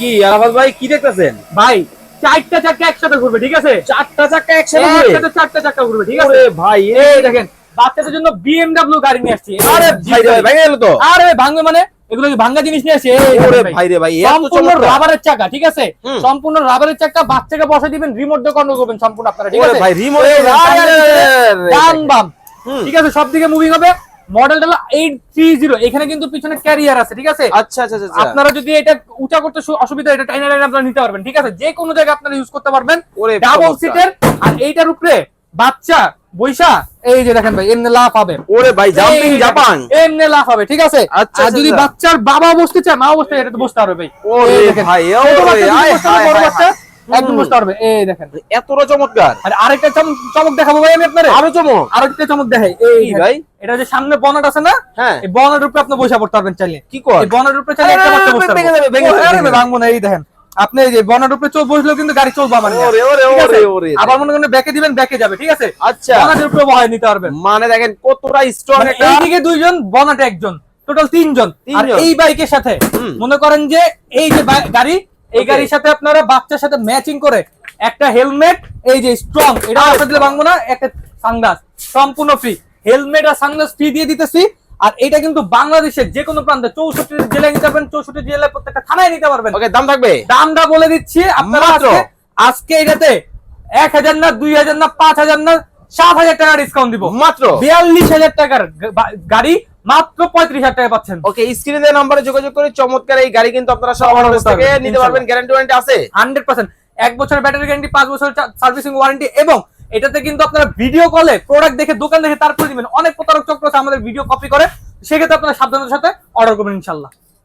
কি আরাফাত ভাই কি দেখতেছেন ভাই চারটা চাকা একসাথে ঘুরবে, ঠিক আছে? চারটা চাকা একসাথে ঘুরে? একসাথে চারটা চাকা ঘুরবে, ঠিক আছে? ওরে ভাই এই দেখেন বাচ্চাদের জন্য BMW গাড়ি নিয়ে আসছি। আরে ভাই রে ভাই ভেঙে গেল তো। আরে ভাঙবে মানে এগুলো কি ভাঙা জিনিস নিয়ে আসছে? ওরে ভাই রে ভাই এত সম্পূর্ণ চমৎকার। রাবারের চাকা, ঠিক আছে? সম্পূর্ণ রাবারের চাকা, বাচ্চাকে বসে দিবেন, রিমোট দিয়ে কন্ট্রোল করবেন সম্পূর্ণ আপনারা, ঠিক ওরে আছে? ভাই রিমোট ডান বাম, ঠিক আছে, সব দিকে মুভিং হবে। মডেলটা হলো 830। এখানে কিন্তু পিছনে ক্যারিয়ার আছে, ঠিক আছে? আচ্ছা আচ্ছা আচ্ছা আপনারা যদি এটা উঁচা করতে অসুবিধা, এটা টাইনা টাইনা আপনারা নিতে পারবেন, ঠিক আছে? যে কোনো জায়গায় আপনারা ইউজ করতে পারবেন। ওরে ডাবল চমৎকার। সিটের, আর এইটার উপরে বাচ্চা বৈশা এই যে দেখেন ভাই এমনি লাফ হবে। ওরে ভাই জাম্পিং এই জাপান। এমনি লাফ হবে, ঠিক আছে? আচ্ছা, আর আচ্ছা, যদি আচ্ছা। বাচ্চার বাবা বসতে চায়, মা বসতে চায়, এটা তো বসতে পারবে ভাই। ওরে এই দেখেন। ভাই, ছোট ওরে, বাচ্চা যদি আয়, বসতে পারে, হায়, বড় হায়, বাচ্চা হায়। একদম বসতে পারবে। এই দেখেন। এতটা চমৎকার। আর আরেকটা চমক দেখাবো ভাই আমি আপনারে। আরো চমক। আরেকটা চমক দেখাই। এই কি দেখেন। ভাই? এটা যে সামনে বনেট আছে না, হ্যাঁ। এই বনেটের উপরে আপনি বসে পড়তে পারবেন চাইলে। কি কর? এই বনেটের উপরে চাইলে একটা বাচ্চা বসতে ভেঙে পারবে। যাবে, ভেঙে যাবে, আরে ভেঙে যাবে। ভাঙবো না, এই দেখেন। আপনি এই যে বনেটের উপরে বসলেও কিন্তু গাড়ি চলবে আমার নিয়ে। ওরে, ওরে, ঠিক আছে? ওরে, ওরে। আবার মনে করেন ব্যাকে দিবেন, ব্যাকে যাবে, ঠিক আছে? আচ্ছা। বনেটের উপরে বহায় নিতে পারবেন। মানে দেখেন কতটা স্ট্রং মানে একটা। এইদিকে দুইজন, বনেটে একজন, টোটাল তিনজন। আর তিনজন। এই বাইকের সাথে মনে করেন যে এই যে গাড়ি, এই গাড়ির সাথে আপনারা বাচ্চার সাথে ম্যাচিং করে একটা হেলমেট, এই যে স্ট্রং, এটা আপনাদের দিলে ভাঙবো না, একটা সানগ্লাস সম্পূর্ণ ফ্রি। হেলমেট আর সানগ্লাস ফ্রি দিয়ে দিতেছি। আর এটা কিন্তু বাংলাদেশের যে কোনো প্রান্তে 64 জেলায় নিতে পারবেন, 64 জেলায় প্রত্যেকটা থানায় নিতে পারবেন। ওকে দাম থাকবে? দামটা বলে দিচ্ছি আপনারা। মাত্র? আজকে এটাতে 1000 না, 2000 না, 5000 না, 7000 টাকা ডিসকাউন্ট দিব। মাত্র 42000 টাকার গাড়ি মাত্র 35,000 টাকা পাচ্ছেন। ওকে স্ক্রিনে দেওয়া নম্বরে যোগাযোগ করে চমৎকার এই গাড়ি কিন্তু আপনারা সব আমাদের কাছ থেকে নিতে পারবেন। গ্যারান্টি ওয়ারেন্টি আছে 100%। 1 বছরের ব্যাটারি গ্যারান্টি, 5 বছরের সার্ভিসিং ওয়ারেন্টি। এবং এটাতে কিন্তু আপনারা ভিডিও কলে প্রোডাক্ট দেখে, দোকান দেখে তারপরে দিবেন। অনেক প্রতারক চক্র আছে আমাদের ভিডিও কপি করে, সেক্ষেত্রে আপনারা সাবধানতার সাথে অর্ডার করবেন ইনশাআল্লাহ।